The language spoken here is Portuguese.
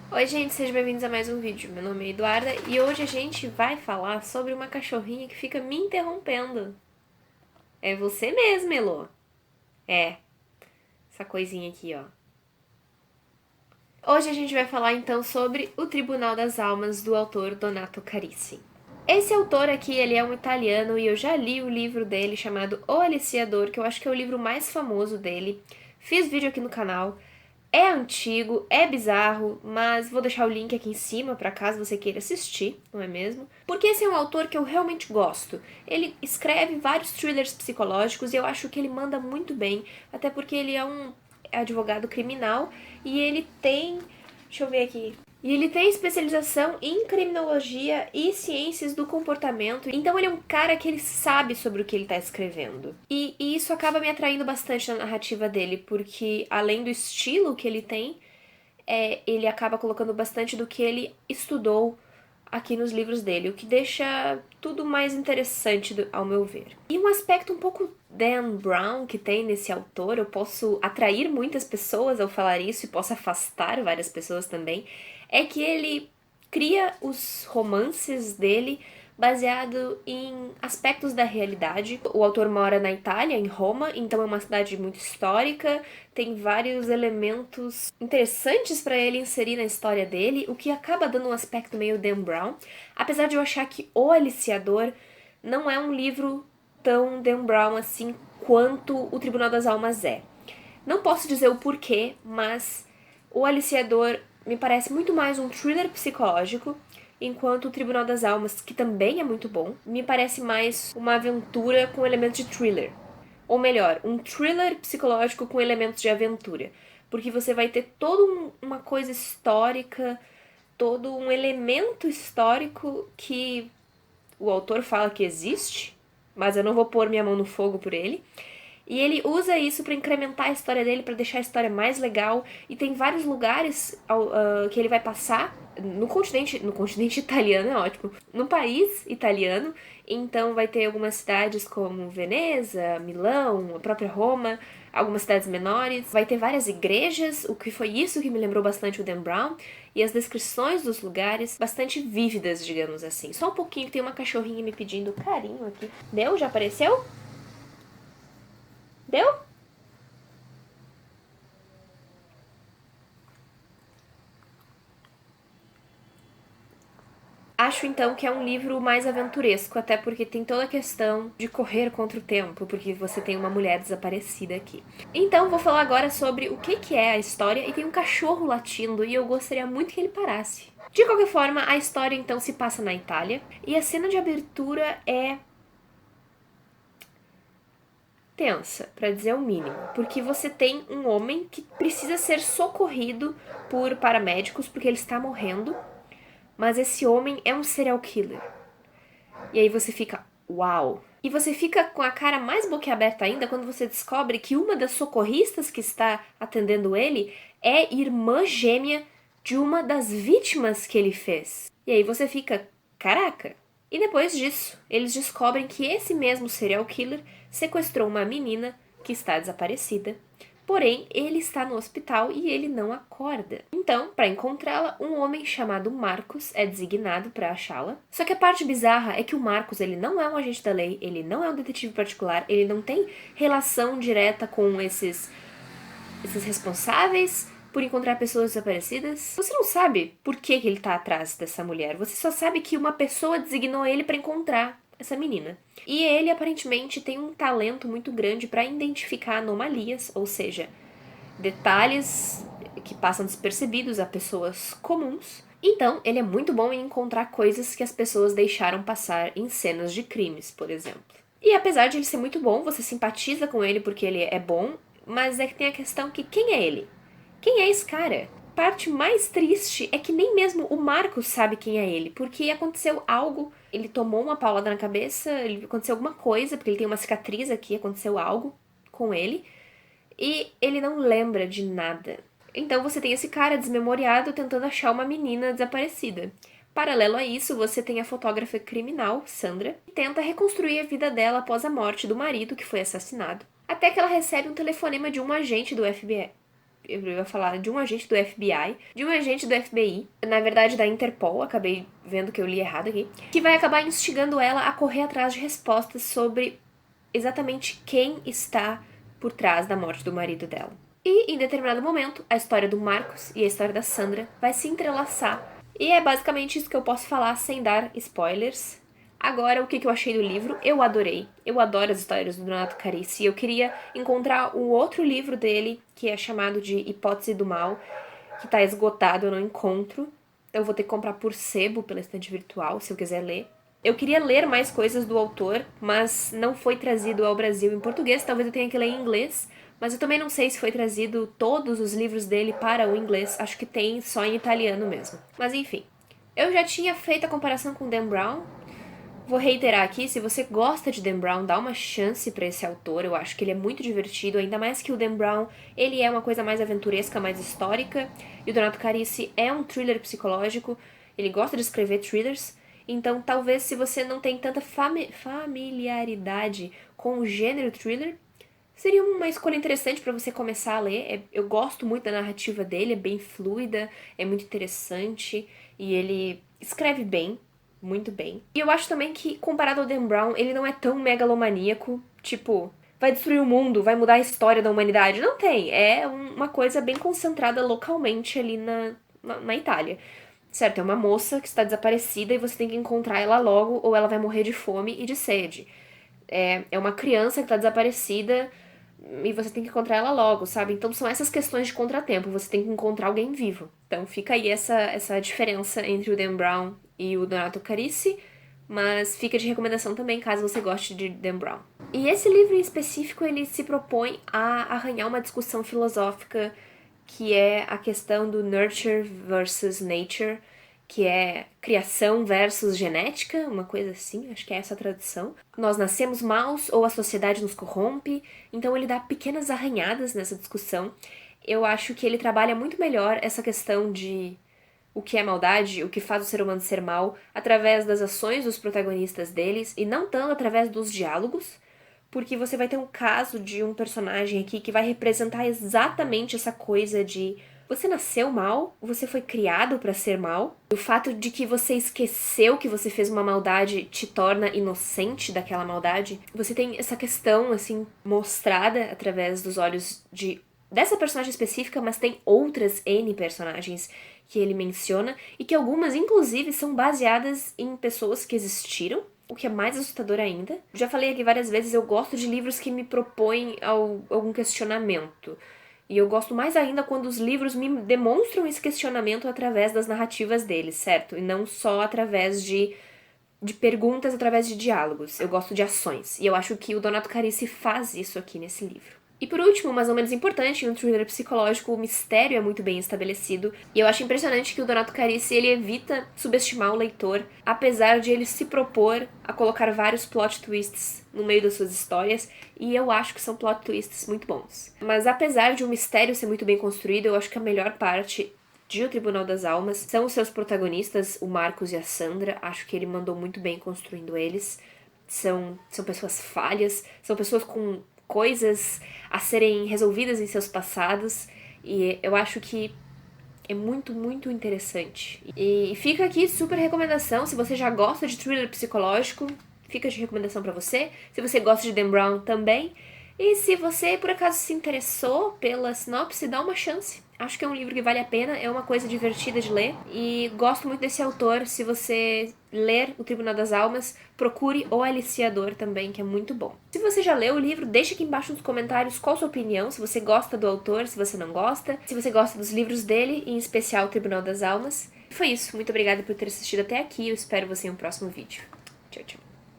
Oi gente, sejam bem-vindos a mais um vídeo. Meu nome é Eduarda e hoje a gente vai falar sobre uma cachorrinha que fica me interrompendo. É você mesmo, Elô. É, essa coisinha aqui, ó. Hoje a gente vai falar então sobre O Tribunal das Almas, do autor Donato Carissimi. Esse autor aqui, ele é um italiano e eu já li o livro dele chamado O Aliciador, que eu acho que é o livro mais famoso dele. Fiz vídeo aqui no canal. É antigo, é bizarro, mas vou deixar o link aqui em cima para caso você queira assistir, não é mesmo? Porque esse é um autor que eu realmente gosto. Ele escreve vários thrillers psicológicos e eu acho que ele manda muito bem, até porque ele é um advogado criminal e ele tem, deixa eu ver aqui, e ele tem especialização em criminologia e ciências do comportamento. Então ele é um cara que ele sabe sobre o que ele está escrevendo. E isso acaba me atraindo bastante na narrativa dele, porque além do estilo que ele tem, ele acaba colocando bastante do que ele estudou aqui nos livros dele, o que deixa tudo mais interessante ao meu ver. E um aspecto um pouco Dan Brown que tem nesse autor, eu posso atrair muitas pessoas ao falar isso e posso afastar várias pessoas também, é que ele cria os romances dele baseado em aspectos da realidade. O autor mora na Itália, em Roma, então é uma cidade muito histórica, tem vários elementos interessantes para ele inserir na história dele, o que acaba dando um aspecto meio Dan Brown, apesar de eu achar que O Aliciador não é um livro tão Dan Brown assim quanto O Tribunal das Almas é. Não posso dizer o porquê, mas O Aliciador me parece muito mais um thriller psicológico, enquanto O Tribunal das Almas, que também é muito bom, me parece mais uma aventura com elementos de thriller. Ou melhor, um thriller psicológico com elementos de aventura. Porque você vai ter toda uma coisa histórica, todo um elemento histórico que o autor fala que existe, mas eu não vou pôr minha mão no fogo por ele. E ele usa isso para incrementar a história dele, para deixar a história mais legal. E tem vários lugares que ele vai passar no continente italiano, é ótimo, no país italiano. Então vai ter algumas cidades como Veneza, Milão, a própria Roma, algumas cidades menores. Vai ter várias igrejas, o que foi isso que me lembrou bastante o Dan Brown. E as descrições dos lugares bastante vívidas, digamos assim. Só um pouquinho que tem uma cachorrinha me pedindo carinho aqui. Deu? Já apareceu? Deu? Acho então que é um livro mais aventuresco, até porque tem toda a questão de correr contra o tempo, porque você tem uma mulher desaparecida aqui. Então vou falar agora sobre o que é a história, e tem um cachorro latindo e eu gostaria muito que ele parasse. De qualquer forma, a história então se passa na Itália e a cena de abertura é tensa, para dizer o mínimo, porque você tem um homem que precisa ser socorrido por paramédicos porque ele está morrendo, mas esse homem é um serial killer. E aí você fica, uau! E você fica com a cara mais boquiaberta ainda quando você descobre que uma das socorristas que está atendendo ele é irmã gêmea de uma das vítimas que ele fez. E aí você fica, caraca! E depois disso, eles descobrem que esse mesmo serial killer sequestrou uma menina que está desaparecida. Porém, ele está no hospital e ele não acorda. Então, para encontrá-la, um homem chamado Marcos é designado para achá-la. Só que a parte bizarra é que o Marcos, ele não é um agente da lei, ele não é um detetive particular, ele não tem relação direta com esses responsáveis por encontrar pessoas desaparecidas. Você não sabe por que ele tá atrás dessa mulher. Você só sabe que uma pessoa designou ele para encontrar essa menina. E ele aparentemente tem um talento muito grande para identificar anomalias, ou seja, detalhes que passam despercebidos a pessoas comuns. Então, ele é muito bom em encontrar coisas que as pessoas deixaram passar em cenas de crimes, por exemplo. E apesar de ele ser muito bom, você simpatiza com ele porque ele é bom, mas é que tem a questão que quem é ele? Quem é esse cara? A parte mais triste é que nem mesmo o Marcos sabe quem é ele, porque aconteceu algo, ele tomou uma paulada na cabeça, aconteceu alguma coisa, porque ele tem uma cicatriz aqui, aconteceu algo com ele, e ele não lembra de nada. Então você tem esse cara desmemoriado tentando achar uma menina desaparecida. Paralelo a isso, você tem a fotógrafa criminal, Sandra, que tenta reconstruir a vida dela após a morte do marido, que foi assassinado, até que ela recebe um telefonema de um agente do FBI. eu ia falar de um agente do FBI, de um agente do FBI, na verdade da Interpol, acabei vendo que eu li errado aqui, que vai acabar instigando ela a correr atrás de respostas sobre exatamente quem está por trás da morte do marido dela. E, em determinado momento, a história do Marcos e a história da Sandra vai se entrelaçar. E é basicamente isso que eu posso falar sem dar spoilers. Agora, o que eu achei do livro? Eu adorei. Eu adoro as histórias do Donato Carisi. Eu queria encontrar um outro livro dele, que é chamado de Hipótese do Mal, que tá esgotado, eu não encontro. Eu vou ter que comprar por sebo, pela estante virtual, se eu quiser ler. Eu queria ler mais coisas do autor, mas não foi trazido ao Brasil em português. Talvez eu tenha que ler em inglês, mas eu também não sei se foi trazido todos os livros dele para o inglês. Acho que tem só em italiano mesmo. Mas enfim, eu já tinha feito a comparação com Dan Brown. Vou reiterar aqui, se você gosta de Dan Brown, dá uma chance pra esse autor. Eu acho que ele é muito divertido, ainda mais que o Dan Brown, ele é uma coisa mais aventuresca, mais histórica. E o Donato Carisi é um thriller psicológico. Ele gosta de escrever thrillers. Então, talvez se você não tem tanta familiaridade com o gênero thriller, seria uma escolha interessante para você começar a ler. Eu gosto muito da narrativa dele, é bem fluida, é muito interessante e ele escreve bem, muito bem. E eu acho também que, comparado ao Dan Brown, ele não é tão megalomaníaco, tipo, vai destruir o mundo, vai mudar a história da humanidade. Não tem, é uma coisa bem concentrada localmente ali na Itália. Certo, é uma moça que está desaparecida e você tem que encontrar ela logo ou ela vai morrer de fome e de sede. É uma criança que está desaparecida e você tem que encontrar ela logo, sabe? Então são essas questões de contratempo, você tem que encontrar alguém vivo. Então fica aí essa diferença entre o Dan Brown e o Donato Carisi, mas fica de recomendação também caso você goste de Dan Brown. E esse livro em específico, ele se propõe a arranhar uma discussão filosófica que é a questão do nurture versus nature, que é criação versus genética, uma coisa assim, acho que é essa a tradução. Nós nascemos maus ou a sociedade nos corrompe, então ele dá pequenas arranhadas nessa discussão. Eu acho que ele trabalha muito melhor essa questão de o que é maldade, o que faz o ser humano ser mal, através das ações dos protagonistas deles, e não tanto através dos diálogos, porque você vai ter um caso de um personagem aqui que vai representar exatamente essa coisa de você nasceu mal, você foi criado pra ser mal, e o fato de que você esqueceu que você fez uma maldade te torna inocente daquela maldade. Você tem essa questão, assim, mostrada através dos olhos dessa personagem específica, mas tem outras N personagens que ele menciona, e que algumas, inclusive, são baseadas em pessoas que existiram, o que é mais assustador ainda. Já falei aqui várias vezes, eu gosto de livros que me propõem algum questionamento. E eu gosto mais ainda quando os livros me demonstram esse questionamento através das narrativas deles, certo? E não só através de perguntas, através de diálogos. Eu gosto de ações. E eu acho que o Donato Carisi faz isso aqui nesse livro. E por último, mais ou menos importante, em um thriller psicológico, o mistério é muito bem estabelecido. E eu acho impressionante que o Donato Carisi, ele evita subestimar o leitor, apesar de ele se propor a colocar vários plot twists no meio das suas histórias, e eu acho que são plot twists muito bons. Mas apesar de o mistério ser muito bem construído, eu acho que a melhor parte de O Tribunal das Almas são os seus protagonistas, o Marcos e a Sandra. Acho que ele mandou muito bem construindo eles. São pessoas falhas, são pessoas com coisas a serem resolvidas em seus passados, e eu acho que é muito, muito interessante. E fica aqui super recomendação, se você já gosta de thriller psicológico, fica de recomendação pra você. Se você gosta de Dan Brown também. E se você, por acaso, se interessou pela sinopse, dá uma chance. Acho que é um livro que vale a pena, é uma coisa divertida de ler. E gosto muito desse autor. Se você ler O Tribunal das Almas, procure O Aliciador também, que é muito bom. Se você já leu o livro, deixa aqui embaixo nos comentários qual a sua opinião, se você gosta do autor, se você não gosta, se você gosta dos livros dele, em especial O Tribunal das Almas. Foi isso, muito obrigada por ter assistido até aqui, eu espero você em um próximo vídeo. Tchau, tchau.